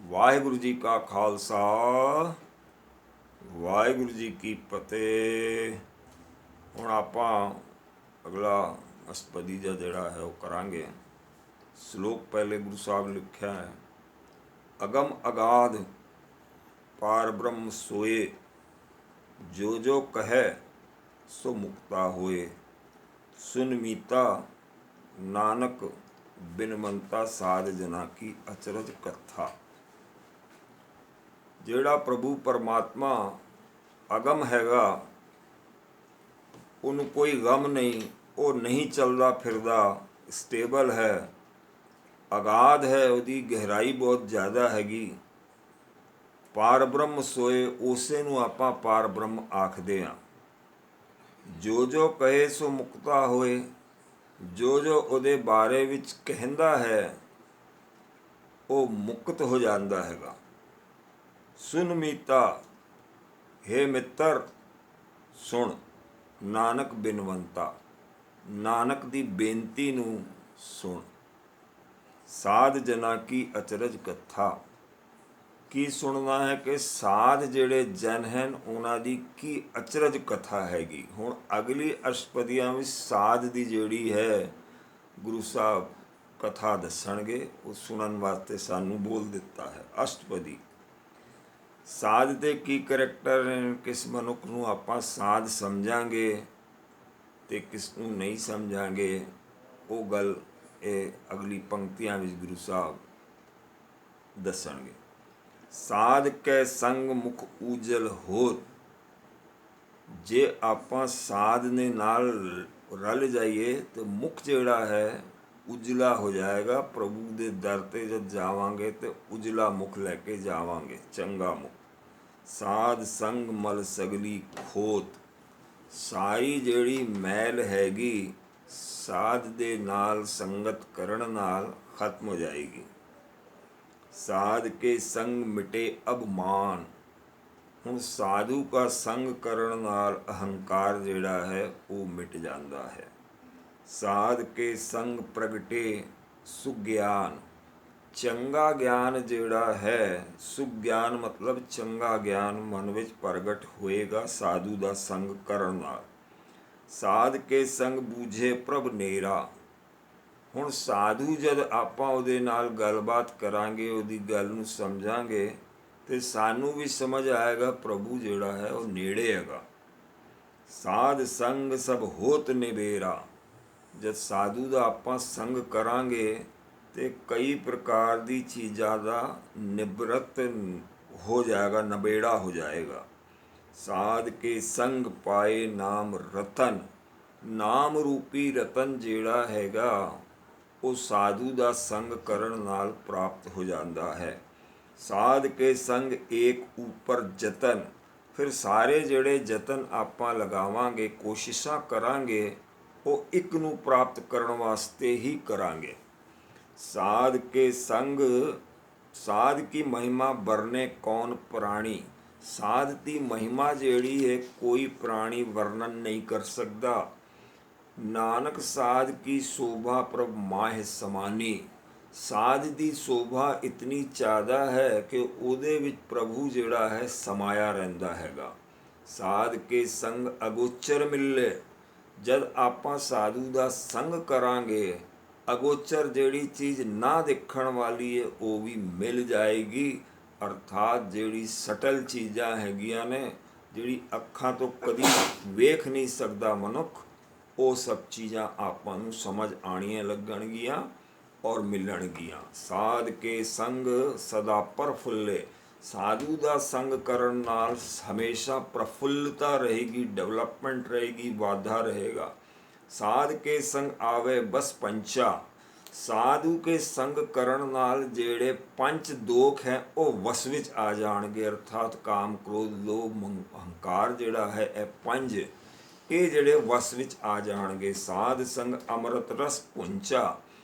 ਵਾਹਿਗੁਰੂ ਜੀ ਕਾ ਖਾਲਸਾ ਵਾਹਿਗੁਰੂ ਜੀ ਕੀ ਫਤਿਹ। ਹੁਣ ਆਪਾਂ ਅਗਲਾ ਅਸ਼ਟਪਦੀ ਦਾ ਜਿਹੜਾ ਹੈ ਉਹ ਕਰਾਂਗੇ। ਸ਼ਲੋਕ ਪਹਿਲੇ ਗੁਰੂ ਸਾਹਿਬ ਨੇ ਲਿਖਿਆ ਹੈ, ਅਗਮ ਅਗਾਧ ਪਾਰ ਬ੍ਰਹਮ ਸੋਏ, ਜੋ ਜੋ ਕਹੈ ਸੋ ਮੁਕਤਾ ਹੋਏ। ਸੁਨ ਮੀਤਾ ਨਾਨਕ ਬਿਨਮੰਤਾ ਸਾਧ ਜਨਾ ਕੀ ਅਚਰਜ ਕਥਾ। ਜਿਹੜਾ ਪ੍ਰਭੂ ਪਰਮਾਤਮਾ ਅਗਮ ਹੈਗਾ, ਉਹਨੂੰ ਕੋਈ ਗਮ ਨਹੀਂ, ਉਹ ਨਹੀਂ ਚੱਲਦਾ ਫਿਰਦਾ, ਸਟੇਬਲ ਹੈ, ਅਗਾਧ ਹੈ, ਉਹਦੀ ਗਹਿਰਾਈ ਬਹੁਤ ਜ਼ਿਆਦਾ ਹੈਗੀ। ਪਾਰ ਬ੍ਰਹਮ ਸੋਏ, ਉਸੇ ਨੂੰ ਆਪਾਂ ਪਾਰ ਬ੍ਰਹਮ ਆਖਦੇ ਹਾਂ। ਜੋ ਜੋ ਕਹੇ ਸੋ ਮੁਕਤਾ ਹੋਏ, ਜੋ ਜੋ ਉਹਦੇ ਬਾਰੇ ਵਿੱਚ ਕਹਿੰਦਾ ਹੈ ਉਹ ਮੁਕਤ ਹੋ ਜਾਂਦਾ ਹੈਗਾ। ਸੁਨ ਮੀਤਾ, ਹੇ ਮਿੱਤਰ ਸੁਣ, ਨਾਨਕ ਬਿਨਵੰਤਾ, ਨਾਨਕ ਦੀ ਬੇਨਤੀ ਨੂੰ ਸੁਣ। ਸਾਧ ਜਨਾ ਕੀ ਅਚਰਜ ਕਥਾ, ਕੀ ਸੁਣਨਾ ਹੈ ਕਿ ਸਾਧ ਜਿਹੜੇ ਜਨ ਹਨ ਉਹਨਾਂ ਦੀ ਕੀ ਅਚਰਜ ਕਥਾ ਹੈਗੀ। ਹੁਣ ਅਗਲੀ ਅਸ਼ਟਪਦੀਆਂ ਵਿੱਚ ਸਾਧ ਦੀ ਜਿਹੜੀ ਹੈ ਗੁਰੂ ਸਾਹਿਬ ਕਥਾ ਦੱਸਣਗੇ, ਉਹ ਸੁਣਨ ਵਾਸਤੇ ਸਾਨੂੰ ਬੋਲ ਦਿੱਤਾ ਹੈ। ਅਸ਼ਟਪਦੀ ਸਾਧ ਦੇ ਕੀ ਕਰੈਕਟਰ ਨੇ, ਕਿਸ ਮਨੁੱਖ ਨੂੰ ਆਪਾਂ ਸਾਧ ਸਮਝਾਂਗੇ ਅਤੇ ਕਿਸ ਨੂੰ ਨਹੀਂ ਸਮਝਾਂਗੇ, ਉਹ ਗੱਲ ਇਹ ਅਗਲੀ ਪੰਕਤੀਆਂ ਵਿੱਚ ਗੁਰੂ ਸਾਹਿਬ ਦੱਸਣਗੇ। ਸਾਧ ਕੈ ਸੰਗ ਮੁਖ ਉਜਲ ਹੋਤ, ਜੇ ਆਪਾਂ ਸਾਧ ਨੇ ਨਾਲ ਰਲ ਜਾਈਏ ਤਾਂ ਮੁਖ ਜਿਹੜਾ ਹੈ ਉਜਲਾ ਹੋ ਜਾਏਗਾ। ਪ੍ਰਭੂ ਦੇ ਦਰ 'ਤੇ ਜਦ ਜਾਵਾਂਗੇ ਤਾਂ ਉਜਲਾ ਮੁਖ ਲੈ ਕੇ ਜਾਵਾਂਗੇ, ਚੰਗਾ ਮੁਖ। ਸਾਧ ਸੰਗ ਮਲ ਸਗਲੀ ਖੋਤ, ਸਾਰੀ ਜਿਹੜੀ ਮੈਲ ਹੈਗੀ ਸਾਧ ਦੇ ਨਾਲ ਸੰਗਤ ਕਰਨ ਨਾਲ ਖਤਮ ਹੋ ਜਾਏਗੀ। ਸਾਧ ਕੇ ਸੰਗ ਮਿਟੇ ਅਭਮਾਨ, ਹੁਣ ਸਾਧੂ ਕਾ ਸੰਗ ਕਰਨ ਨਾਲ ਅਹੰਕਾਰ ਜਿਹੜਾ ਹੈ ਉਹ ਮਿਟ ਜਾਂਦਾ ਹੈ। ਸਾਧ ਕੇ ਸੰਗ ਪ੍ਰਗਟੇ ਸੁਗਿਆਨ, ਚੰਗਾ ਗਿਆਨ ਜਿਹੜਾ ਹੈ, ਸੁਗਿਆਨ ਮਤਲਬ ਚੰਗਾ ਗਿਆਨ ਮਨ ਵਿੱਚ ਪ੍ਰਗਟ ਹੋਏਗਾ ਸਾਧੂ ਦਾ ਸੰਗ ਕਰਨ ਨਾਲ। ਸਾਧ ਕੇ ਸੰਗ ਬੂਝੇ ਪ੍ਰਭ ਨੇਰਾ, ਹੁਣ ਸਾਧੂ ਜਦ ਆਪਾਂ ਉਹਦੇ ਨਾਲ ਗੱਲਬਾਤ ਕਰਾਂਗੇ, ਉਹਦੀ ਗੱਲ ਨੂੰ ਸਮਝਾਂਗੇ ਤੇ ਸਾਨੂੰ ਵੀ ਸਮਝ ਆਏਗਾ ਪ੍ਰਭੂ ਜਿਹੜਾ ਹੈ ਉਹ ਨੇੜੇ ਹੈਗਾ। ਸਾਧ ਸੰਗ ਸਭ ਹੋਤ ਨਿਬੇਰਾ, ਜਦ ਸਾਧੂ ਦਾ ਆਪਾਂ ਸੰਗ ਕਰਾਂਗੇ ਤੇ ਕਈ ਪ੍ਰਕਾਰ ਦੀ ਚੀਜ਼ਾਂ ਦਾ ਨਿਬਰਤ ਹੋ ਜਾਏਗਾ, ਨਬੇੜਾ ਹੋ ਜਾਏਗਾ। ਸਾਧ ਕੇ ਸੰਗ ਪਾਏ ਨਾਮ ਰਤਨ, ਨਾਮ ਰੂਪੀ ਰਤਨ ਜਿਹੜਾ ਹੈਗਾ ਉਹ ਸਾਧੂ ਦਾ ਸੰਗ ਕਰਨ ਨਾਲ ਪ੍ਰਾਪਤ ਹੋ ਜਾਂਦਾ ਹੈ। ਸਾਧ ਕੇ ਸੰਗ ਏਕ ਉੱਪਰ ਜਤਨ, ਫਿਰ ਸਾਰੇ ਜਿਹੜੇ ਯਤਨ ਆਪਾਂ ਲਗਾਵਾਂਗੇ, ਕੋਸ਼ਿਸ਼ਾਂ ਕਰਾਂਗੇ, ਉਹ ਇੱਕ ਨੂੰ ਪ੍ਰਾਪਤ ਕਰਨ ਵਾਸਤੇ ਹੀ ਕਰਾਂਗੇ। ਸਾਧ ਕੇ ਸੰਗ, ਸਾਧ ਕੀ ਮਹਿਮਾ ਵਰਨੇ ਕੌਣ ਪ੍ਰਾਣੀ, ਸਾਧ ਦੀ ਮਹਿਮਾ ਜਿਹੜੀ ਹੈ ਕੋਈ ਪ੍ਰਾਣੀ ਵਰਣਨ ਨਹੀਂ ਕਰ ਸਕਦਾ। ਨਾਨਕ ਸਾਧ ਕੀ ਸ਼ੋਭਾ ਪ੍ਰਭ ਮਾਹਿ ਸਮਾਨੀ, ਸਾਧ ਦੀ ਸ਼ੋਭਾ ਇਤਨੀ ਜ਼ਿਆਦਾ ਹੈ ਕਿ ਉਹਦੇ ਵਿੱਚ ਪ੍ਰਭੂ ਜਿਹੜਾ ਹੈ ਸਮਾਇਆ ਰਹਿੰਦਾ ਹੈਗਾ। ਸਾਧ ਕੇ ਸੰਗ ਅਗੋਚਰ ਮਿਲੇ, ਜਦ ਆਪਾਂ ਸਾਧੂ ਦਾ ਸੰਗ ਕਰਾਂਗੇ ਅਗੋਚਰ ਜਿਹੜੀ ਚੀਜ਼ ਨਾ ਦੇਖਣ ਵਾਲੀ ਹੈ ਉਹ ਵੀ ਮਿਲ ਜਾਏਗੀ। ਅਰਥਾਤ ਜਿਹੜੀ ਸਟਲ ਚੀਜ਼ਾਂ ਹੈਗੀਆਂ ਨੇ, ਜਿਹੜੀ ਅੱਖਾਂ ਤੋਂ ਕਦੀ ਵੇਖ ਨਹੀਂ ਸਕਦਾ ਮਨੁੱਖ, ਉਹ ਸਭ ਚੀਜ਼ਾਂ ਆਪਾਂ ਨੂੰ ਸਮਝ ਆਉਣੀਆਂ ਲੱਗਣਗੀਆਂ ਔਰ ਮਿਲਣਗੀਆਂ। ਸਾਧ ਕੇ ਸੰਗ ਸਦਾ ਪ੍ਰਫੁੱਲੇ, ਸਾਧੂ ਦਾ ਸੰਗ ਕਰਨ ਨਾਲ ਹਮੇਸ਼ਾ ਪ੍ਰਫੁੱਲਤਾ ਰਹੇਗੀ, ਡਿਵੈਲਪਮੈਂਟ ਰਹੇਗੀ, ਵਾਧਾ ਰਹੇਗਾ। ਸਾਧ ਕੇ ਸੰਗ ਆਵੇ ਬਸ ਪੰਚਾ, ਸਾਧੂ ਕੇ ਸੰਗ ਕਰਨ ਨਾਲ ਜਿਹੜੇ ਪੰਜ ਦੋਖ ਹੈ ਉਹ ਵਸ ਵਿੱਚ ਆ ਜਾਣਗੇ। ਅਰਥਾਤ ਕਾਮ ਕ੍ਰੋਧ ਲੋਭ ਅਹੰਕਾਰ ਜਿਹੜਾ ਹੈ ਇਹ ਪੰਜ, ਇਹ ਜਿਹੜੇ ਵਸ ਵਿੱਚ ਆ ਜਾਣਗੇ। ਸਾਧ ਸੰਗ ਅੰਮ੍ਰਿਤ ਰਸ ਪੁੰਚਾ,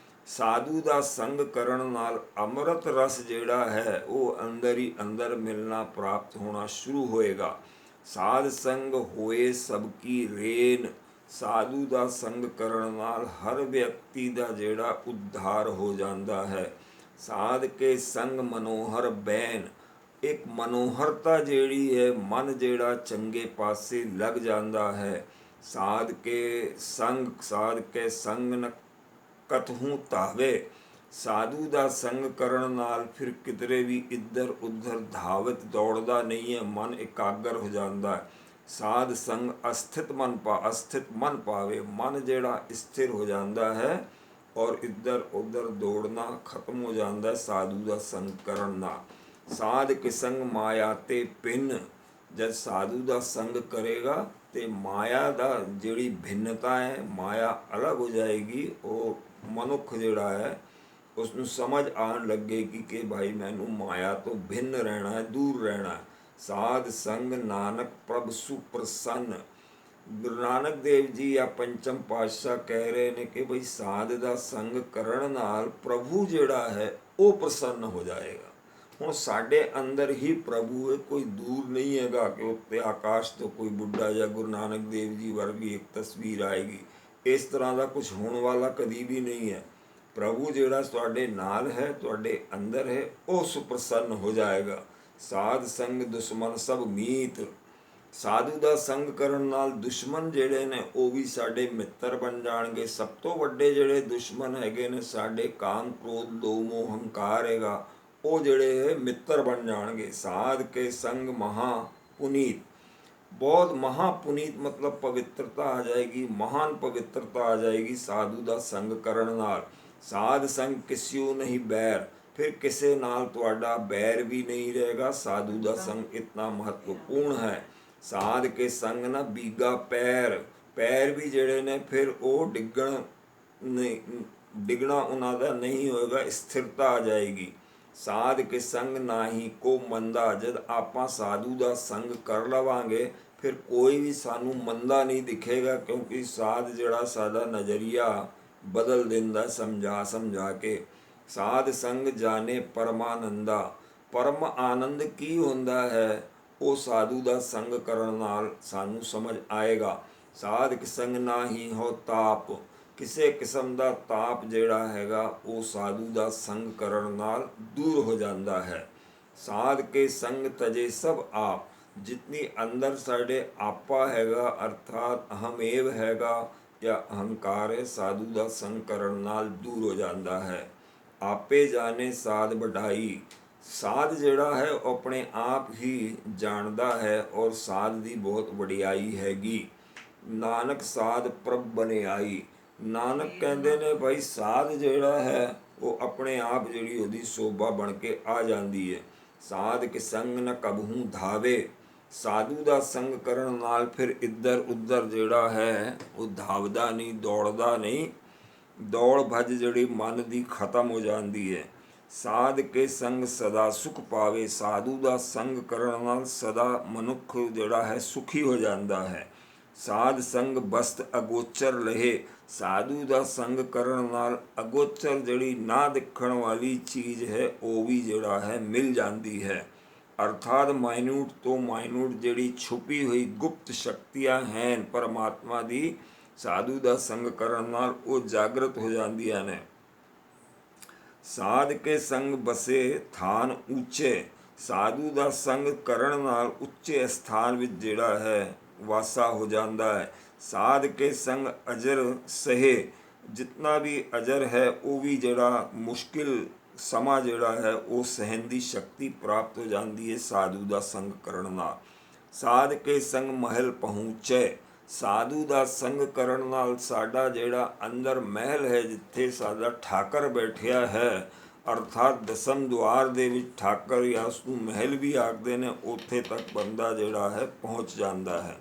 ਸਾਧੂ ਦਾ ਸੰਗ ਕਰਨ ਨਾਲ ਅੰਮ੍ਰਿਤ ਰਸ ਜਿਹੜਾ ਹੈ ਉਹ ਅੰਦਰ ਹੀ ਅੰਦਰ ਮਿਲਣਾ ਪ੍ਰਾਪਤ ਹੋਣਾ ਸ਼ੁਰੂ ਹੋਏਗਾ। ਸਾਧ ਸੰਗ ਹੋਏ ਸਭ ਕੀ ਰੇਨ, ਸਾਧੂ ਦਾ ਸੰਗ ਕਰਨ ਨਾਲ ਹਰ ਵਿਅਕਤੀ ਦਾ ਜਿਹੜਾ ਉद्धार ਹੋ ਜਾਂਦਾ ਹੈ। ਸਾਧ ਕੇ ਸੰਗ ਮਨੋਹਰ ਬੈਨ। ਇੱਕ ਮਨੋਹਰਤਾ ਜਿਹੜੀ ਹੈ, ਮਨ ਜਿਹੜਾ ਚੰਗੇ ਪਾਸੇ ਲੱਗ ਜਾਂਦਾ ਹੈ। ਸਾਧ ਕੇ ਸੰਗ ਨ ਕਤਹੂ ਧਾਵੇ। ਸਾਧੂ ਦਾ ਸੰਗ ਕਰਨ ਨਾਲ ਫਿਰ ਕਿਧਰੇ ਵੀ ਇੱਧਰ ਉੱਧਰ ਧਾਵਤ ਦੌੜਦਾ ਨਹੀਂ ਹੈ, ਮਨ ਇਕਾਗਰ ਹੋ ਜਾਂਦਾ ਹੈ। ਸਾਧ ਸੰਗ ਅਸਥਿਤ ਮਨ ਪਾਵੇ। ਮਨ ਜਿਹੜਾ ਸਥਿਰ ਹੋ ਜਾਂਦਾ ਹੈ ਔਰ ਇੱਧਰ ਉੱਧਰ ਦੌੜਨਾ ਖਤਮ ਹੋ ਜਾਂਦਾ ਹੈ ਸਾਧੂ ਦਾ ਸੰਗ ਕਰਨ ਨਾਲ। ਸਾਧ ਕੇ ਸੰਗ ਮਾਇਆ ਤੇ ਪਿੰਨ। ਜਦ ਸਾਧੂ ਦਾ ਸੰਗ ਕਰੇਗਾ ਤੇ ਮਾਇਆ ਦਾ ਜਿਹੜੀ ਭਿੰਨਤਾ ਹੈ, ਮਾਇਆ ਅਲੱਗ ਹੋ ਜਾਏਗੀ। ਉਹ ਮਨੁੱਖ ਜਿਹੜਾ ਹੈ ਉਸ ਨੂੰ ਸਮਝ ਆਉਣ ਲੱਗੇਗੀ ਕਿ ਭਾਈ ਮੈਨੂੰ ਮਾਇਆ ਤੋਂ ਭਿੰਨ ਰਹਿਣਾ ਹੈ, ਦੂਰ ਰਹਿਣਾ ਹੈ। ਸਾਧ ਸੰਗ ਨਾਨਕ ਪ੍ਰਭ ਸੁਪ੍ਰਸੰਨ। ਗੁਰੂ ਨਾਨਕ ਦੇਵ ਜੀ ਜਾਂ ਪੰਚਮ ਪਾਤਸ਼ਾਹ ਕਹਿ ਰਹੇ ਨੇ ਕਿ ਬਈ ਸਾਧ ਦਾ ਸੰਗ ਕਰਨ ਨਾਲ ਪ੍ਰਭੂ ਜਿਹੜਾ ਹੈ ਉਹ ਪ੍ਰਸੰਨ ਹੋ ਜਾਏਗਾ। ਹੁਣ ਸਾਡੇ ਅੰਦਰ ਹੀ ਪ੍ਰਭੂ ਹੈ, ਕੋਈ ਦੂਰ ਨਹੀਂ ਹੈਗਾ ਕਿ ਉੱਤੇ ਆਕਾਸ਼ ਤੋਂ ਕੋਈ ਬੁੱਢਾ ਜਾਂ ਗੁਰੂ ਨਾਨਕ ਦੇਵ ਜੀ ਵਰਗੀ ਇੱਕ ਤਸਵੀਰ ਆਏਗੀ। ਇਸ ਤਰ੍ਹਾਂ ਦਾ ਕੁਝ ਹੋਣ ਵਾਲਾ ਕਦੀ ਵੀ ਨਹੀਂ ਹੈ। ਪ੍ਰਭੂ ਜਿਹੜਾ ਤੁਹਾਡੇ ਨਾਲ ਹੈ, ਤੁਹਾਡੇ ਅੰਦਰ ਹੈ, ਉਹ ਸੁਪ੍ਰਸੰਨ ਹੋ ਜਾਏਗਾ। ਸਾਧ ਸੰਗ ਦੁਸ਼ਮਨ ਸਭ ਮੀਤ। ਸਾਧੂ ਦਾ ਸੰਗ ਕਰਨ ਨਾਲ ਦੁਸ਼ਮਣ ਜਿਹੜੇ ਨੇ ਉਹ ਵੀ ਸਾਡੇ ਮਿੱਤਰ ਬਣ ਜਾਣਗੇ। ਸਭ ਤੋਂ ਵੱਡੇ ਜਿਹੜੇ ਦੁਸ਼ਮਣ ਹੈਗੇ ਨੇ ਸਾਡੇ ਕਾਮ ਕ੍ਰੋਧ ਲੋਭ ਮੋਹ ਹੰਕਾਰ ਹੈਗਾ, ਉਹ ਜਿਹੜੇ ਮਿੱਤਰ ਬਣ ਜਾਣਗੇ। ਸਾਧ ਕੇ ਸੰਗ ਮਹਾ ਪੁਨੀਤ। ਬਹੁਤ ਮਹਾ ਪੁਨੀਤ ਮਤਲਬ ਪਵਿੱਤਰਤਾ ਆ ਜਾਏਗੀ, ਮਹਾਨ ਪਵਿੱਤਰਤਾ ਆ ਜਾਏਗੀ ਸਾਧੂ ਦਾ ਸੰਗ ਕਰਨ ਨਾਲ। ਸਾਧ ਸੰਗ ਕਿਸਿਓ ਨਹੀਂ ਬੈਰ। ਫਿਰ ਕਿਸੇ ਨਾਲ ਤੁਹਾਡਾ ਬੈਰ ਵੀ ਨਹੀਂ ਰਹੇਗਾ। ਸਾਧੂ ਦਾ ਸੰਗ ਇਤਨਾ ਮਹੱਤਵਪੂਰਨ ਹੈ। ਸਾਧ ਕੇ ਸੰਗ ਨਾ ਬੀਗਾ ਪੈਰ। ਪੈਰ ਵੀ ਜਿਹੜੇ ਨੇ ਫਿਰ ਉਹ ਡਿੱਗਣਾ ਉਹਨਾਂ ਦਾ ਨਹੀਂ ਹੋਏਗਾ, ਸਥਿਰਤਾ ਆ ਜਾਏਗੀ। ਸਾਧ ਕੇ ਸੰਗ ਨਾਹੀ ਕੋ ਮੰਦਾ। ਜਦ ਆਪਾਂ ਸਾਧੂ ਦਾ ਸੰਗ ਕਰ ਲਵਾਂਗੇ ਫਿਰ ਕੋਈ ਵੀ ਸਾਨੂੰ ਮੰਦਾ ਨਹੀਂ ਦਿਖੇਗਾ, ਕਿਉਂਕਿ ਸਾਧ ਜਿਹੜਾ ਸਾਡਾ ਨਜ਼ਰੀਆ ਬਦਲ ਦਿੰਦਾ ਸਮਝਾ ਕੇ। ਸਾਧ ਸੰਗ ਜਾਣੇ ਪਰਮਾਨੰਦਾ। ਪਰਮ ਆਨੰਦ ਕੀ ਹੁੰਦਾ ਹੈ ਉਹ ਸਾਧੂ ਦਾ ਸੰਗ ਕਰਨ ਨਾਲ ਸਾਨੂੰ ਸਮਝ ਆਏਗਾ। ਸਾਧ ਕੇ ਸੰਗ ਨਾਹੀ ਹੋ ਤਾਪ। ਕਿਸੇ ਕਿਸਮ ਦਾ ਤਾਪ ਜਿਹੜਾ ਹੈਗਾ ਉਹ ਸਾਧੂ ਦਾ ਸੰਗ ਕਰਨ ਨਾਲ ਦੂਰ ਹੋ ਜਾਂਦਾ ਹੈ। ਸਾਧ ਕੇ ਸੰਗ ਤਜੇ ਸਭ ਆਪ। ਜਿਤਨੀ ਅੰਦਰ ਸਾਡੇ ਆਪਾ ਹੈਗਾ ਅਰਥਾਤ ਅਹਮੇਵ ਹੈਗਾ ਜਾਂ ਅਹੰਕਾਰ ਹੈ, ਸਾਧੂ ਦਾ ਸੰਗ ਕਰਨ ਨਾਲ ਦੂਰ ਹੋ ਜਾਂਦਾ ਹੈ। ਆਪੇ ਜਾਣੇ ਸਾਧ ਵਡਾਈ। ਸਾਧ ਜਿਹੜਾ ਹੈ ਉਹ ਆਪਣੇ ਆਪ ਹੀ ਜਾਣਦਾ ਹੈ ਔਰ ਸਾਧ ਦੀ ਬਹੁਤ ਵਡਿਆਈ ਹੈਗੀ। ਨਾਨਕ ਸਾਧ ਪ੍ਰਭ ਬਨਿਆਈ। ਨਾਨਕ ਕਹਿੰਦੇ ਨੇ ਭਾਈ ਸਾਧ ਜਿਹੜਾ ਹੈ ਉਹ ਆਪਣੇ ਆਪ ਜਿਹੜੀ ਉਹਦੀ ਸੋਭਾ ਬਣ ਕੇ ਆ ਜਾਂਦੀ ਹੈ। ਸਾਧ ਕੇ ਸੰਗ ਨ ਕਬਹੂ ਧਾਵੇ। ਸਾਧੂ ਦਾ ਸੰਗ ਕਰਨ ਨਾਲ ਫਿਰ ਇੱਧਰ ਉੱਧਰ ਜਿਹੜਾ ਹੈ ਉਹ ਧਾਵਦਾ ਨਹੀਂ, ਦੌੜਦਾ ਨਹੀਂ। ਦੌੜ ਭੱਜ ਜਿਹੜੀ ਮਨ ਦੀ ਖਤਮ ਹੋ ਜਾਂਦੀ ਹੈ। ਸਾਧ ਕੇ ਸੰਗ ਸਦਾ ਸੁਖ ਪਾਵੇ। ਸਾਧੂ ਦਾ ਸੰਗ ਕਰਨ ਨਾਲ ਸਦਾ ਮਨੁੱਖ ਜਿਹੜਾ ਹੈ ਸੁਖੀ ਹੋ ਜਾਂਦਾ ਹੈ। ਸਾਧ ਸੰਗ ਬਸਤ ਅਗੋਚਰ ਲਹੇ। ਸਾਧੂ ਦਾ ਸੰਗ ਕਰਨ ਨਾਲ ਅਗੋਚਰ ਜਿਹੜੀ ਨਾ ਦਿਖਣ ਵਾਲੀ ਚੀਜ਼ ਹੈ ਉਹ ਵੀ ਜਿਹੜਾ ਹੈ ਮਿਲ ਜਾਂਦੀ ਹੈ। ਅਰਥਾਤ ਮਾਇਨੂਟ ਤੋਂ ਮਾਇਨੂਟ ਜਿਹੜੀ ਛੁਪੀ ਹੋਈ ਗੁਪਤ ਸ਼ਕਤੀਆਂ ਹਨ ਪਰਮਾਤਮਾ ਦੀ, ਸਾਧੂ ਦਾ ਸੰਗ ਕਰਨ ਨਾਲ ਉਹ ਜਾਗਰਤ ਹੋ ਜਾਂਦੀਆਂ ਨੇ। ਸਾਧ ਕੇ ਸੰਗ ਬਸੇ ਥਾਨ ਉੱਚੇ। ਸਾਧੂ ਦਾ ਸੰਗ ਕਰਨ ਨਾਲ ਉੱਚੇ ਸਥਾਨ ਵਿੱਚ ਜਿਹੜਾ ਹੈ ਵਾਸਾ ਹੋ ਜਾਂਦਾ ਹੈ। ਸਾਧ ਕੇ ਸੰਗ ਅਜਰ ਸਹੇ। ਜਿਤਨਾ ਵੀ ਅਜਰ ਹੈ ਉਹ ਵੀ ਜਿਹੜਾ ਮੁਸ਼ਕਿਲ ਸਮਾਂ ਜਿਹੜਾ ਹੈ ਉਹ ਸਹਿਣ ਦੀ ਸ਼ਕਤੀ ਪ੍ਰਾਪਤ ਹੋ ਜਾਂਦੀ ਹੈ ਸਾਧੂ ਦਾ ਸੰਗ ਕਰਨ ਨਾਲ। ਸਾਧ ਕੇ ਸੰਗ ਮਹਿਲ ਪਹੁੰਚੇ। ਸਾਧੂ ਦਾ ਸੰਗ ਕਰਨ ਨਾਲ ਸਾਡਾ ਜਿਹੜਾ ਅੰਦਰ ਮਹਿਲ ਹੈ, ਜਿੱਥੇ ਸਾਡਾ ਠਾਕਰ ਬੈਠਿਆ ਹੈ ਅਰਥਾਤ ਦਸਮ ਦੁਆਰ ਦੇ ਵਿੱਚ ਠਾਕਰ ਜਾਂ ਉਸਨੂੰ ਮਹਿਲ ਵੀ ਆਖਦੇ ਨੇ, ਉੱਥੇ ਤੱਕ ਬੰਦਾ ਜਿਹੜਾ ਹੈ ਪਹੁੰਚ ਜਾਂਦਾ ਹੈ।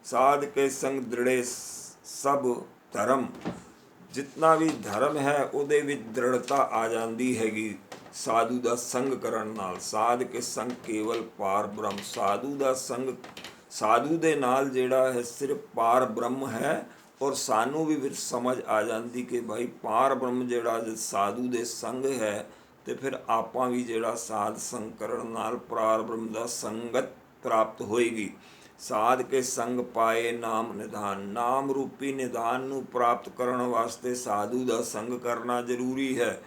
ਸਾਧ ਕੇ ਸੰਗ ਦ੍ਰਿੜੇ ਸਭ ਧਰਮ। ਜਿਤਨਾ ਵੀ ਧਰਮ ਹੈ ਉਹਦੇ ਵਿੱਚ ਦ੍ਰਿੜਤਾ ਆ ਜਾਂਦੀ ਹੈਗੀ ਸਾਧੂ ਦਾ ਸੰਗ ਕਰਨ ਨਾਲ। ਸਾਧ ਕੇ ਸੰਗ ਕੇਵਲ ਪਾਰ ਬ੍ਰਹਮ। ਸਾਧੂ ਦਾ ਸੰਗ, ਸਾਧੂ ਦੇ ਨਾਲ ਜਿਹੜਾ ਹੈ ਸਿਰਫ ਪਾਰ ਬ੍ਰਹਮ ਹੈ ਔਰ ਸਾਨੂੰ ਵੀ ਫਿਰ ਸਮਝ ਆ ਜਾਂਦੀ ਕਿ ਭਾਈ ਪਾਰ ਬ੍ਰਹਮ ਜਿਹੜਾ ਸਾਧੂ ਦੇ ਸੰਗ ਹੈ ਤੇ ਫਿਰ ਆਪਾਂ ਵੀ ਜਿਹੜਾ ਸਾਧ ਸੰਗ ਕਰਨ ਨਾਲ ਪਾਰ ਬ੍ਰਹਮ ਦਾ ਸੰਗਤ ਪ੍ਰਾਪਤ ਹੋਏਗੀ। ਸਾਧ ਕੇ ਸੰਗ ਪਾਏ ਨਾਮ ਨਿਧਾਨ। ਨਾਮ ਰੂਪੀ ਨਿਧਾਨ ਨੂੰ ਪ੍ਰਾਪਤ ਕਰਨ ਵਾਸਤੇ ਸਾਧੂ ਦਾ ਸੰਗ ਕਰਨਾ ਜ਼ਰੂਰੀ ਹੈ।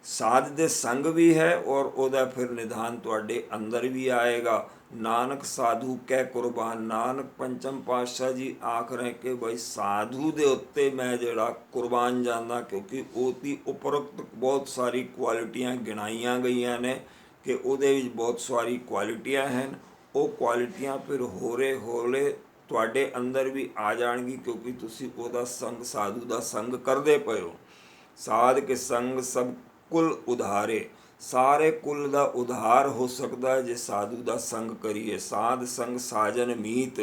ਸਾਧ ਦੇ ਸੰਗ ਵੀ ਹੈ ਔਰ ਉਹਦਾ ਫਿਰ ਨਿਧਾਨ ਤੁਹਾਡੇ ਅੰਦਰ ਵੀ ਆਏਗਾ। ਨਾਨਕ ਸਾਧੂ ਕਹਿ ਕੁਰਬਾਨ। ਨਾਨਕ ਪੰਚਮ ਪਾਤਸ਼ਾਹ ਜੀ ਆਖ ਰਹੇ ਕਿ ਬਈ ਸਾਧੂ ਦੇ ਉੱਤੇ ਮੈਂ ਜਿਹੜਾ ਕੁਰਬਾਨ ਜਾਂਦਾ, ਕਿਉਂਕਿ ਉਹਦੀ ਉਪਰੋਕਤ ਬਹੁਤ ਸਾਰੀ ਕੁਆਲਿਟੀਆਂ ਗਿਣਾਈਆਂ ਗਈਆਂ ਨੇ ਕਿ ਉਹਦੇ ਵਿੱਚ ਬਹੁਤ ਸਾਰੀ ਕੁਆਲਿਟੀਆਂ ਹਨ। ਉਹ ਕੁਆਲਿਟੀਆਂ ਫਿਰ ਹੌਲੇ ਹੌਲੇ ਤੁਹਾਡੇ ਅੰਦਰ ਵੀ ਆ ਜਾਣਗੀ, ਕਿਉਂਕਿ ਤੁਸੀਂ ਉਹਦਾ ਸੰਗ, ਸਾਧੂ ਦਾ ਸੰਗ ਕਰਦੇ ਪਏ ਹੋ। ਸਾਧ ਕੇ ਸੰਗ ਸਭ ਕੁਲ ਉਧਾਰੇ। ਸਾਰੇ ਕੁਲ ਦਾ ਉਧਾਰ ਹੋ ਸਕਦਾ ਹੈ ਜੇ ਸਾਧੂ ਦਾ ਸੰਗ ਕਰੀਏ। ਸਾਧ ਸੰਗ ਸਾਜਨ ਮੀਤ।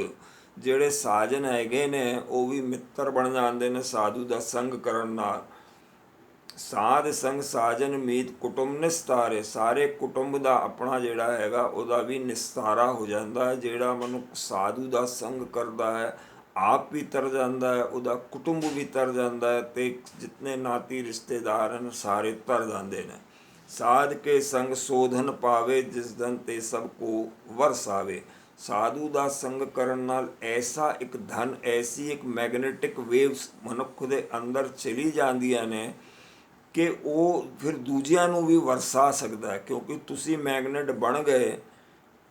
ਜਿਹੜੇ ਸਾਜਨ ਹੈਗੇ ਨੇ ਉਹ ਵੀ ਮਿੱਤਰ ਬਣ ਜਾਂਦੇ ਨੇ ਸਾਧੂ ਦਾ ਸੰਗ ਕਰਨ ਨਾਲ। ਸਾਧ ਸੰਗ ਸਾਜਨ ਮੀਤ ਕੁਟੁੰਬ ਨਿਸਤਾਰੇ। ਸਾਰੇ ਕੁਟੁੰਬ ਦਾ ਆਪਣਾ ਜਿਹੜਾ ਹੈਗਾ ਉਹਦਾ ਵੀ ਨਿਸਤਾਰਾ ਹੋ ਜਾਂਦਾ ਹੈ। ਜਿਹੜਾ ਮਨੁੱਖ ਸਾਧੂ ਦਾ ਸੰਗ ਕਰਦਾ ਹੈ ਆਪ ਵੀ ਤਰ ਜਾਂਦਾ ਹੈ, ਉਹਦਾ ਕੁਟੁੰਬ ਵੀ ਤਰ ਜਾਂਦਾ ਹੈ, ਅਤੇ ਜਿਤਨੇ ਨਾਤੀ ਰਿਸ਼ਤੇਦਾਰ ਹਨ ਸਾਰੇ ਤਰ ਜਾਂਦੇ ਨੇ। ਸਾਧ ਕੇ ਸੰਗ ਸੋਧਨ ਪਾਵੇ, ਜਿਸ ਦਿਨ ਤੇ ਸਭ ਕੋ ਵਰਸਾਵੇ। ਸਾਧੂ ਦਾ ਸੰਗ ਕਰਨ ਨਾਲ ਐਸਾ ਇੱਕ ਧਨ, ਐਸੀ ਇੱਕ ਮੈਗਨੇਟਿਕ ਵੇਵਸ ਮਨੁੱਖ ਦੇ ਅੰਦਰ ਚਲੀ ਜਾਂਦੀਆਂ ਨੇ ਕਿ ਉਹ ਫਿਰ ਦੂਜਿਆਂ ਨੂੰ ਵੀ ਵਰਸਾ ਸਕਦਾ ਹੈ, ਕਿਉਂਕਿ ਤੁਸੀਂ ਮੈਗਨੇਟ ਬਣ ਗਏ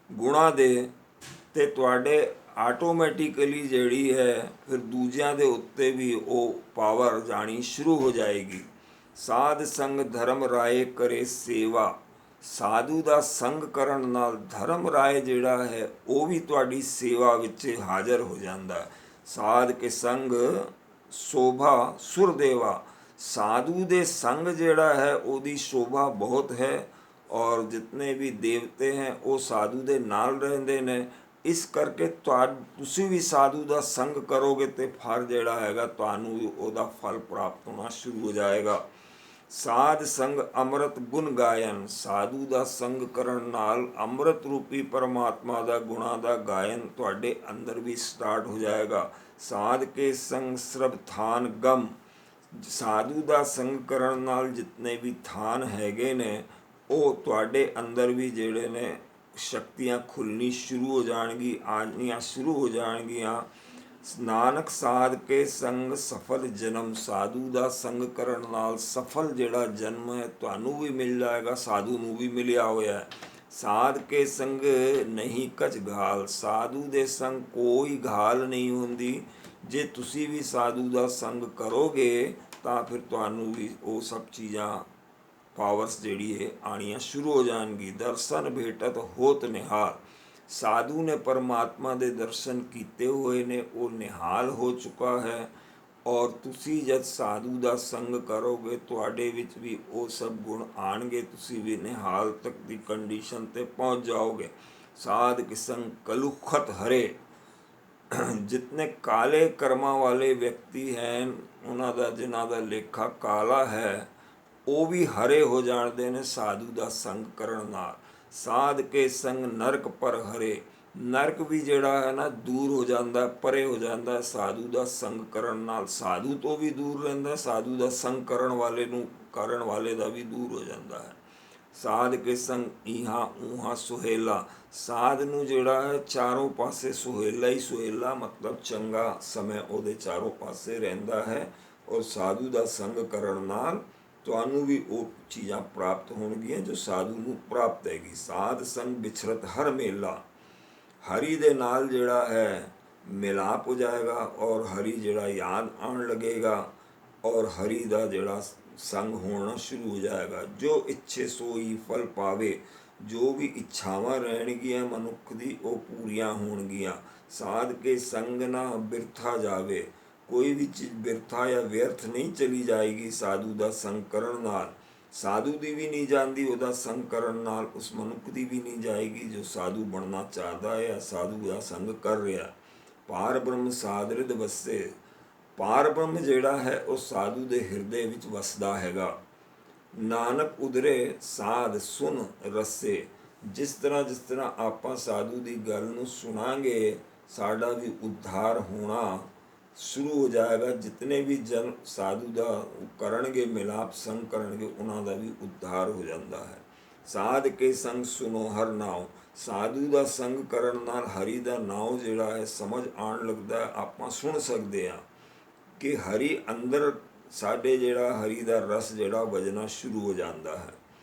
ਗੁਣਾਂ ਦੇ, ਅਤੇ ਤੁਹਾਡੇ ਆਟੋਮੈਟਿਕਲੀ ਜਿਹੜੀ ਹੈ ਫਿਰ ਦੂਜਿਆਂ ਦੇ ਉੱਤੇ ਵੀ ਉਹ ਪਾਵਰ ਜਾਣੀ ਸ਼ੁਰੂ ਹੋ ਜਾਏਗੀ। ਸਾਧ ਸੰਗ ਧਰਮ ਰਾਏ ਕਰੇ ਸੇਵਾ। ਸਾਧੂ ਦਾ ਸੰਗ ਕਰਨ ਨਾਲ ਧਰਮ ਰਾਏ ਜਿਹੜਾ ਹੈ ਉਹ ਵੀ ਤੁਹਾਡੀ ਸੇਵਾ ਵਿੱਚ ਹਾਜ਼ਰ ਹੋ ਜਾਂਦਾ। ਸਾਧ ਕੇ ਸੰਗ ਸ਼ੋਭਾ ਸੁਰਦੇਵਾ। ਸਾਧੂ ਦੇ ਸੰਗ ਜਿਹੜਾ ਹੈ ਉਹਦੀ ਸ਼ੋਭਾ ਬਹੁਤ ਹੈ, ਔਰ ਜਿਤਨੇ ਵੀ ਦੇਵਤੇ ਹੈ ਉਹ ਸਾਧੂ ਦੇ ਨਾਲ ਰਹਿੰਦੇ ਨੇ। ਇਸ ਕਰਕੇ ਤੁਸੀਂ ਵੀ ਸਾਧੂ ਦਾ ਸੰਗ ਕਰੋਗੇ ਤੇ ਫਲ ਜਿਹੜਾ ਹੈਗਾ ਤੁਹਾਨੂੰ ਵੀ ਉਹਦਾ ਫਲ ਪ੍ਰਾਪਤ ਹੋਣਾ ਸ਼ੁਰੂ ਹੋ ਜਾਏਗਾ। ਸਾਧ ਸੰਗ ਅੰਮ੍ਰਿਤ ਗੁਣ ਗਾਇਨ। ਸਾਧੂ ਦਾ ਸੰਗ ਕਰਨ ਨਾਲ ਅੰਮ੍ਰਿਤ ਰੂਪੀ ਪਰਮਾਤਮਾ ਦਾ ਗੁਣਾਂ ਦਾ ਗਾਇਨ ਤੁਹਾਡੇ ਅੰਦਰ ਵੀ ਸਟਾਰਟ ਹੋ ਜਾਏਗਾ। ਸਾਧ ਕੇ ਸੰਗ ਸਰਬ ਥਾਨ ਗਮ। ਸਾਧੂ ਦਾ ਸੰਗ ਕਰਨ ਨਾਲ ਜਿਤਨੇ ਵੀ ਥਾਨ ਹੈਗੇ ਨੇ ਉਹ ਤੁਹਾਡੇ ਅੰਦਰ ਵੀ ਜਿਹੜੇ ਨੇ ਸ਼ਕਤੀਆਂ ਖੁੱਲ੍ਹਣੀ ਸ਼ੁਰੂ ਹੋ ਜਾਣਗੀ, ਆਉਣੀਆਂ ਸ਼ੁਰੂ ਹੋ ਜਾਣਗੀਆਂ। ਨਾਨਕ ਸਾਧ ਕੇ ਸੰਗ ਸਫਲ ਜਨਮ। ਸਾਧੂ ਦਾ ਸੰਗ ਕਰਨ ਨਾਲ ਸਫਲ ਜਿਹੜਾ ਜਨਮ ਹੈ ਤੁਹਾਨੂੰ ਵੀ ਮਿਲ ਜਾਏਗਾ, ਸਾਧੂ ਨੂੰ ਵੀ ਮਿਲਿਆ ਹੋਇਆ ਹੈ। ਸਾਧ ਕੇ ਸੰਗ ਨਹੀਂ ਕਛ ਘਾਲ। ਸਾਧੂ ਦੇ ਸੰਗ ਕੋਈ ਘਾਲ ਨਹੀਂ ਹੁੰਦੀ। ਜੇ ਤੁਸੀਂ ਵੀ ਸਾਧੂ ਦਾ ਸੰਗ ਕਰੋਗੇ ਤਾਂ ਫਿਰ ਤੁਹਾਨੂੰ ਵੀ ਉਹ ਸਭ ਚੀਜ਼ਾਂ ਪਾਵਰਸ ਜਿਹੜੀ ਹੈ ਆਉਣੀਆਂ ਸ਼ੁਰੂ ਹੋ ਜਾਣਗੀ। ਦਰਸ਼ਨ ਭੇਟਤ ਹੋਤ ਨਿਹਾਲ। ਸਾਧੂ ਨੇ ਪਰਮਾਤਮਾ ਦੇ ਦਰਸ਼ਨ ਕੀਤੇ ਹੋਏ ਨੇ, ਉਹ ਨਿਹਾਲ ਹੋ ਚੁੱਕਾ ਹੈ, ਔਰ ਤੁਸੀਂ ਜਦ ਸਾਧੂ ਦਾ ਸੰਗ ਕਰੋਗੇ ਤੁਹਾਡੇ ਵਿੱਚ ਵੀ ਉਹ ਸਭ ਗੁਣ ਆਣਗੇ, ਤੁਸੀਂ ਵੀ ਨਿਹਾਲ ਤੱਕ ਦੀ ਕੰਡੀਸ਼ਨ 'ਤੇ ਪਹੁੰਚ ਜਾਓਗੇ। ਸਾਧ ਕੇ ਸੰਗ ਕਲੁਖਤ ਹਰੇ। ਜਿਤਨੇ ਕਾਲੇ ਕਰਮਾਂ ਵਾਲੇ ਵਿਅਕਤੀ ਹਨ ਉਹਨਾਂ ਦਾ, ਜਿਨ੍ਹਾਂ ਦਾ ਲੇਖਾ ਕਾਲਾ ਹੈ, ਉਹ ਵੀ ਹਰੇ ਹੋ ਜਾਂਦੇ ਨੇ ਸਾਧੂ ਦਾ ਸੰਗ ਕਰਨ ਨਾਲ। ਸਾਧ ਕੇ ਸੰਗ ਨਰਕ ਪਰ ਹਰੇ। ਨਰਕ ਵੀ ਜਿਹੜਾ ਹੈ ਨਾ ਦੂਰ ਹੋ ਜਾਂਦਾ, ਪਰੇ ਹੋ ਜਾਂਦਾ ਸਾਧੂ ਦਾ ਸੰਗ ਕਰਨ ਨਾਲ। ਸਾਧੂ ਤੋਂ ਵੀ ਦੂਰ ਰਹਿੰਦਾ, ਸਾਧੂ ਦਾ ਸੰਗ ਕਰਨ ਵਾਲੇ ਦਾ ਵੀ ਦੂਰ ਹੋ ਜਾਂਦਾ ਹੈ। ਸਾਧ ਕੇ ਸੰਗ ਇਹਾਂ ਉਹਾਂ ਸੁਹੇਲਾ। ਸਾਧ ਨੂੰ ਜਿਹੜਾ ਹੈ ਚਾਰੋਂ ਪਾਸੇ ਸੁਹੇਲਾ ਹੀ ਸੁਹੇਲਾ, ਮਤਲਬ ਚੰਗਾ ਸਮੇਂ ਉਹਦੇ ਚਾਰੋਂ ਪਾਸੇ ਰਹਿੰਦਾ ਹੈ। ਔਰ ਸਾਧੂ ਦਾ ਸੰਗ ਕਰਨ ਨਾਲ ਤੁਹਾਨੂੰ ਵੀ ਉਹ ਚੀਜ਼ਾਂ ਪ੍ਰਾਪਤ ਹੋਣਗੀਆਂ ਜੋ ਸਾਧੂ ਨੂੰ ਪ੍ਰਾਪਤ ਹੈਗੀ। ਸਾਧ ਸੰਗ ਵਿਛਰਤ ਹਰ ਮੇਲਾ। ਹਰੀ ਦੇ ਨਾਲ ਜਿਹੜਾ ਹੈ ਮਿਲਾਪ ਹੋ ਜਾਏਗਾ, ਔਰ ਹਰੀ ਜਿਹੜਾ ਯਾਦ ਆਉਣ ਲੱਗੇਗਾ, ਔਰ ਹਰੀ ਦਾ ਜਿਹੜਾ ਸੰਗ ਹੋਣਾ ਸ਼ੁਰੂ ਹੋ ਜਾਏਗਾ। ਜੋ ਇੱਛੇ ਸੋਈ ਫਲ ਪਾਵੇ। ਜੋ ਵੀ ਇੱਛਾਵਾਂ ਰਹਿਣਗੀਆਂ ਮਨੁੱਖ ਦੀ ਉਹ ਪੂਰੀਆਂ ਹੋਣਗੀਆਂ। ਸਾਧ ਕੇ ਸੰਗ ਨਾ ਬਿਰਥਾ ਜਾਵੇ। ਕੋਈ ਵੀ ਚੀਜ਼ ਬਿਰਥਾ ਜਾਂ ਵਿਅਰਥ ਨਹੀਂ ਚਲੀ ਜਾਏਗੀ ਸਾਧੂ ਦਾ ਸੰਗ ਕਰਨ ਨਾਲ। ਸਾਧੂ ਦੀ ਵੀ ਨਹੀਂ ਜਾਂਦੀ ਉਹਦਾ ਸੰਗ ਕਰਨ ਨਾਲ, ਉਸ ਮਨੁੱਖ ਦੀ ਵੀ ਨਹੀਂ ਜਾਏਗੀ ਜੋ ਸਾਧੂ ਬਣਨਾ ਚਾਹਦਾ ਹੈ ਜਾਂ ਸਾਧੂ ਦਾ ਸੰਗ ਕਰ ਰਿਹਾ। ਪਾਰ ਬ੍ਰਹਮ ਸਾਧਰਿਦ ਵਸੇ। ਪਾਰ ਬ੍ਰਹਮ ਜਿਹੜਾ ਹੈ ਉਹ ਸਾਧੂ ਦੇ ਹਿਰਦੇ ਵਿੱਚ ਵਸਦਾ ਹੈਗਾ। ਨਾਨਕ ਉਧਰੇ ਸਾਧ ਸੁਨ ਰਸੇ। ਜਿਸ ਤਰ੍ਹਾਂ ਆਪਾਂ ਸਾਧੂ ਦੀ ਗੱਲ ਨੂੰ ਸੁਣਾਂਗੇ ਸਾਡਾ ਵੀ ਉद्धार ਹੋਣਾ ਸ਼ੁਰੂ ਹੋ ਜਾਏਗਾ। ਜਿਤਨੇ ਵੀ ਜਨ ਸਾਧੂ ਦਾ ਕਰਨਗੇ ਮਿਲਾਪ ਸੰਗ ਕਰਨਗੇ ਉਹਨਾਂ ਦਾ ਵੀ ਉद्धार ਹੋ ਜਾਂਦਾ ਹੈ। ਸਾਧ ਕੇ ਸੰਗ ਸੁਨੋ ਹਰ ਨਾਉ। ਸਾਧੂ ਦਾ ਸੰਗ ਕਰਨ ਨਾਲ ਹਰੀ ਦਾ ਨਾਉ ਜਿਹੜਾ ਹੈ ਸਮਝ ਆਉਣ ਲੱਗਦਾ ਹੈ। ਆਪਾਂ ਸੁਣ ਸਕਦੇ ਹਾਂ ਕਿ ਹਰੀ ਅੰਦਰ ਸਾਡੇ ਜਿਹੜਾ ਹਰੀ ਦਾ ਰਸ ਜਿਹੜਾ ਵਜਣਾ ਸ਼ੁਰੂ ਹੋ ਜਾਂਦਾ ਹੈ,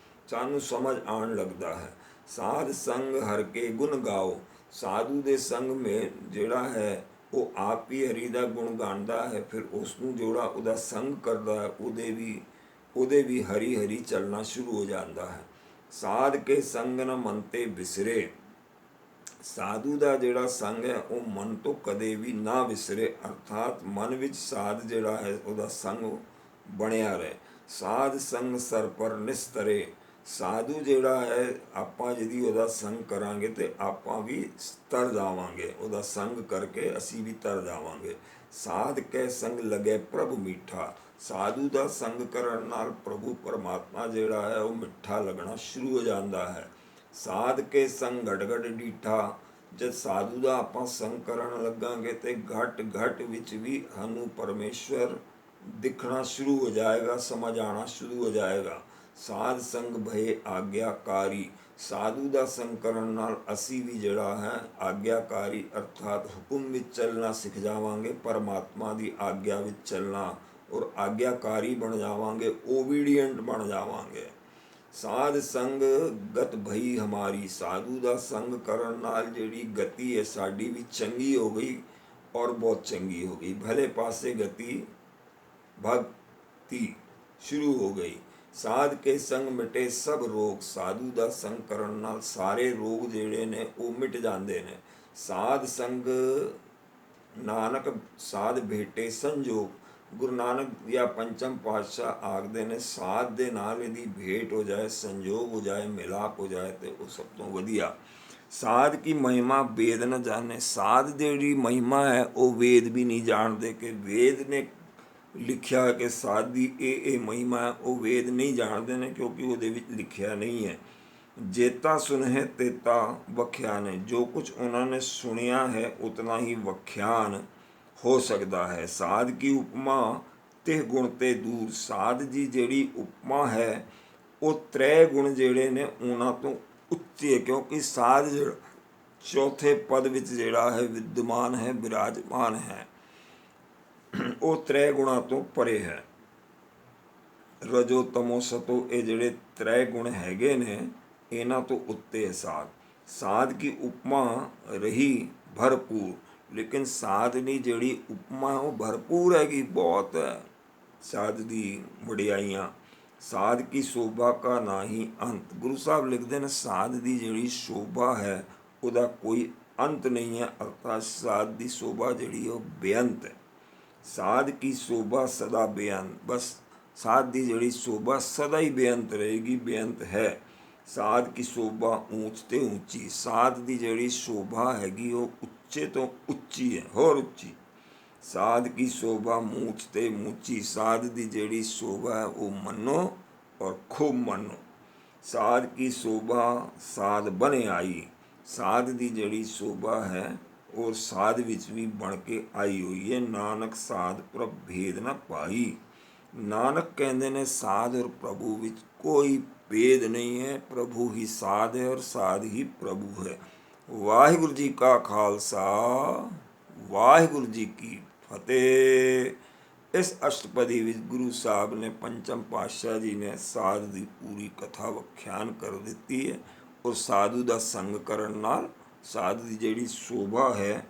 ਸਾਨੂੰ ਸਮਝ ਆਉਣ ਲੱਗਦਾ ਹੈ। ਸਾਧ ਸੰਗ ਹਰ ਕੇ ਗੁਣ ਗਾਓ, ਸਾਧੂ ਦੇ ਸੰਗ ਮੇ ਜਿਹੜਾ ਹੈ ਉਹ ਆਪ ਹੀ ਹਰੀ ਦਾ ਗੁਣ ਗਾਉਂਦਾ ਹੈ, ਫਿਰ ਉਸ ਨੂੰ ਜਿਹੜਾ ਉਹਦਾ ਸੰਗ ਕਰਦਾ ਹੈ ਉਹਦੇ ਵੀ ਹਰੀ ਹਰੀ ਚੱਲਣਾ ਸ਼ੁਰੂ ਹੋ ਜਾਂਦਾ ਹੈ। ਸਾਧ ਕੇ ਸੰਗ ਨ ਮਨ ਤੇ ਵਿਸਰੇ, ਸਾਧੂ ਦਾ ਜਿਹੜਾ ਸੰਗ ਹੈ ਉਹ ਮਨ ਤੋਂ ਕਦੇ ਵੀ ਨਾ ਵਿਸਰੇ, ਅਰਥਾਤ ਮਨ ਵਿੱਚ ਸਾਧ ਜਿਹੜਾ ਹੈ ਉਹਦਾ ਸੰਗ ਬਣਿਆ ਰਹੇ। ਸਾਧ ਸੰਗ ਸਰ ਪਰ ਨਿਸਤਰੇ, ਸਾਧੂ ਜਿਹੜਾ ਹੈ ਆਪਾਂ ਜਿਹਦੀ ਉਹਦਾ ਸੰਗ ਕਰਾਂਗੇ ਤੇ ਆਪਾਂ ਵੀ ਤਰ ਜਾਵਾਂਗੇ, ਉਹਦਾ ਸੰਗ ਕਰਕੇ ਅਸੀਂ ਵੀ ਤਰ ਜਾਵਾਂਗੇ। ਸਾਧ ਕੇ ਸੰਗ ਲਗੇ ਪ੍ਰਭੂ ਮੀਠਾ, ਸਾਧੂ ਦਾ ਸੰਗ ਕਰਨ ਨਾਲ ਪ੍ਰਭੂ ਪਰਮਾਤਮਾ ਜਿਹੜਾ ਹੈ ਉਹ ਮਿੱਠਾ ਲੱਗਣਾ ਸ਼ੁਰੂ ਹੋ ਜਾਂਦਾ ਹੈ। ਸਾਧ ਕੇ ਸੰਗ ਘਟ ਘਟ ਡੀਠਾ, ਜਦ ਸਾਧੂ ਦਾ ਆਪਾਂ ਸੰਗ ਕਰਨ ਲੱਗਾਂਗੇ ਤੇ ਘਟ ਘਟ ਵਿੱਚ ਵੀ ਸਾਨੂੰ ਪਰਮੇਸ਼ਵਰ ਦਿਖਣਾ ਸ਼ੁਰੂ ਹੋ ਜਾਏਗਾ, ਸਮਝ ਆਉਣਾ ਸ਼ੁਰੂ ਹੋ ਜਾਏਗਾ। ਸਾਧ ਸੰਗ ਭਏ ਆਗਿਆਕਾਰੀ, ਸਾਧੂ ਦਾ ਸੰਗ ਕਰਨ ਨਾਲ ਅਸੀਂ ਵੀ ਜਿਹੜਾ ਹੈ ਆਗਿਆਕਾਰੀ ਅਰਥਾਤ ਹੁਕਮ ਵਿੱਚ ਚੱਲਣਾ ਸਿੱਖ ਜਾਵਾਂਗੇ, ਪਰਮਾਤਮਾ ਦੀ ਆਗਿਆ ਵਿੱਚ ਚੱਲਣਾ ਔਰ ਆਗਿਆਕਾਰੀ ਬਣ ਜਾਵਾਂਗੇ, ਓਬੀਡੀਐਂਟ ਬਣ ਜਾਵਾਂਗੇ। ਸਾਧ ਸੰਗ ਗਤ ਭਈ ਹਮਾਰੀ, ਸਾਧੂ ਦਾ ਸੰਗ ਕਰਨ ਨਾਲ ਜਿਹੜੀ ਗਤੀ ਹੈ ਸਾਡੀ ਵੀ ਚੰਗੀ ਹੋ ਗਈ ਔਰ ਬਹੁਤ ਚੰਗੀ ਹੋ ਗਈ, ਭਲੇ ਪਾਸੇ ਗਤੀ ਭਗਤੀ ਸ਼ੁਰੂ ਹੋ ਗਈ। ਸਾਧ ਕੇ ਸੰਗ ਮਿਟੇ ਸਭ ਰੋਗ, ਸਾਧੂ ਦਾ ਸੰਗ ਕਰਨ ਨਾਲ ਸਾਰੇ ਰੋਗ ਜਿਹੜੇ ਨੇ ਉਹ ਮਿਟ ਜਾਂਦੇ ਨੇ। ਸਾਧ ਸੰਗ ਨਾਨਕ ਸਾਧ ਭੇਟੇ ਸੰਜੋਗ, ਗੁਰੂ ਨਾਨਕ ਜਾਂ ਪੰਚਮ ਪਾਤਸ਼ਾਹ ਆਖਦੇ ਨੇ ਸਾਧ ਦੇ ਨਾਲ ਇਹਦੀ ਭੇਟ ਹੋ ਜਾਏ, ਸੰਜੋਗ ਹੋ ਜਾਏ, ਮਿਲਾਪ ਹੋ ਜਾਏ ਤੇ ਉਹ ਸਭ ਤੋਂ ਵਧੀਆ। ਸਾਧ ਕੀ ਮਹਿਮਾ ਵੇਦ ਨ ਜਾਣੇ, ਸਾਧ ਜਿਹੜੀ ਮਹਿਮਾ ਹੈ ਉਹ ਵੇਦ ਵੀ ਨਹੀਂ ਜਾਣਦੇ, ਕਿ ਵੇਦ ਨੇ ਲਿਖਿਆ ਕਿ ਸਾਧ ਦੀ ਇਹ ਮਹਿਮਾ ਹੈ, ਉਹ ਵੇਦ ਨਹੀਂ ਜਾਣਦੇ ਨੇ ਕਿਉਂਕਿ ਉਹਦੇ ਵਿੱਚ ਲਿਖਿਆ ਨਹੀਂ ਹੈ। ਜੇਤਾ ਸੁਨਹਿ ਤੇਤਾ ਵਖਿਆਨ, ਜੋ ਕੁਝ ਉਹਨਾਂ ਨੇ ਸੁਣਿਆ ਹੈ ਉਤਨਾ ਹੀ ਵਖਿਆਨ ਹੋ ਸਕਦਾ ਹੈ। ਸਾਧ ਕੀ ਉਪਮਾ ਤਿਹ ਗੁਣ ਤੇ ਦੂਰ, ਸਾਧ ਜੀ ਜਿਹੜੀ ਉਪਮਾ ਹੈ ਉਹ ਤ੍ਰੈ ਗੁਣ ਜਿਹੜੇ ਨੇ ਉਹਨਾਂ ਤੋਂ ਉੱਚੇ, ਕਿਉਂਕਿ ਸਾਧ ਜਿਹੜਾ ਚੌਥੇ ਪਦ ਵਿੱਚ ਜਿਹੜਾ ਹੈ ਵਿਦਮਾਨ ਹੈ, ਵਿਰਾਜਮਾਨ ਹੈ, ਉਹ ਤ੍ਰੈ ਗੁਣਾਂ ਤੋਂ ਪਰੇ ਹੈ। ਰਜੋ ਤਮੋ ਸਤੋ, ਇਹ ਜਿਹੜੇ ਤ੍ਰੈ ਗੁਣ ਹੈਗੇ ਨੇ ਇਹਨਾਂ ਤੋਂ ਉੱਤੇ ਹੈ ਸਾਧ। ਸਾਧ ਕੀ ਉਪਮਾ ਰਹੀ ਭਰਪੂਰ, ਲੇਕਿਨ ਸਾਧ ਦੀ ਜਿਹੜੀ ਉਪਮਾ ਉਹ ਭਰਪੂਰ ਹੈਗੀ, ਬਹੁਤ ਹੈ ਸਾਧ ਦੀ ਵਡਿਆਈਆਂ। ਸਾਧ ਕੀ ਸ਼ੋਭਾ ਕਾ ਨਾਹੀ ਅੰਤ, ਗੁਰੂ ਸਾਹਿਬ ਲਿਖਦੇ ਨੇ ਸਾਧ ਦੀ ਜਿਹੜੀ ਸ਼ੋਭਾ ਹੈ ਉਹਦਾ ਕੋਈ ਅੰਤ ਨਹੀਂ ਹੈ, ਅਰਥਾਤ ਸਾਧ ਦੀ ਸ਼ੋਭਾ ਜਿਹੜੀ ਉਹ ਬੇਅੰਤ ਹੈ। ਸਾਧ ਕੀ ਸ਼ੋਭਾ ਸਦਾ ਬੇਅੰਤ, ਬਸ ਸਾਧ ਦੀ ਜਿਹੜੀ ਸ਼ੋਭਾ ਸਦਾ ਹੀ ਬੇਅੰਤ ਰਹੇਗੀ, ਬੇਅੰਤ ਹੈ। ਸਾਧ ਕੀ ਸ਼ੋਭਾ ਊਂਚ ਤੇ ਉੱਚੀ, ਸਾਧ ਦੀ ਜਿਹੜੀ ਸ਼ੋਭਾ ਹੈਗੀ ਉਹ ਉੱਚੇ ਤੋਂ ਉੱਚੀ ਹੈ, ਹੋਰ ਉੱਚੀ। ਸਾਧ ਕੀ ਸ਼ੋਭਾ ਮੂਚ ਤੇ ਮੂਚੀ, ਸਾਧ ਦੀ ਜਿਹੜੀ ਸ਼ੋਭਾ ਹੈ ਉਹ ਮੰਨੋ ਔਰ ਖੂਬ ਮੰਨੋ। ਸਾਧ ਕੀ ਸ਼ੋਭਾ ਸਾਧ ਬਣੇ ਆਈ, ਸਾਧ ਦੀ ਜਿਹੜੀ ਸ਼ੋਭਾ ਹੈ ਉਹ ਸਾਧ ਵਿੱਚ ਵੀ ਬਣ ਕੇ ਆਈ ਹੋਈ ਹੈ। ਨਾਨਕ ਸਾਧ ਪ੍ਰਭ ਭੇਦ ਨਾ ਪਾਈ, ਨਾਨਕ ਕਹਿੰਦੇ ਨੇ ਸਾਧ ਔਰ ਪ੍ਰਭੂ ਵਿੱਚ ਕੋਈ ਭੇਦ ਨਹੀਂ ਹੈ, ਪ੍ਰਭੂ ਹੀ ਸਾਧ ਹੈ ਔਰ ਸਾਧ ਹੀ ਪ੍ਰਭੂ ਹੈ। ਵਾਹਿਗੁਰੂ ਜੀ ਕਾ ਖਾਲਸਾ, ਵਾਹਿਗੁਰੂ ਜੀ ਕੀ ਫਤਿਹ। ਇਸ ਅਸ਼ਟਪਦੀ ਵਿੱਚ ਗੁਰੂ ਸਾਹਿਬ ਨੇ ਪੰਚਮ ਪਾਤਸ਼ਾਹ ਜੀ ਨੇ ਸਾਧ ਦੀ ਪੂਰੀ ਕਥਾ ਵਿਖਿਆਨ ਕਰ ਦਿੱਤੀ ਹੈ ਔਰ ਸਾਧੂ ਦਾ ਸੰਗ ਕਰਨ ਨਾਲ ਸਾਧ ਦੀ ਜਿਹੜੀ ਸ਼ੋਭਾ ਹੈ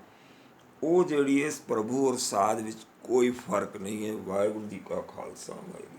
ਉਹ ਜਿਹੜੀ ਇਸ ਪ੍ਰਭੂ ਔਰ ਸਾਧ ਵਿੱਚ ਕੋਈ ਫਰਕ ਨਹੀਂ ਹੈ। ਵਾਹਿਗੁਰੂ ਜੀ ਕਾ ਖਾਲਸਾ, ਵਾਹਿਗੁਰੂ।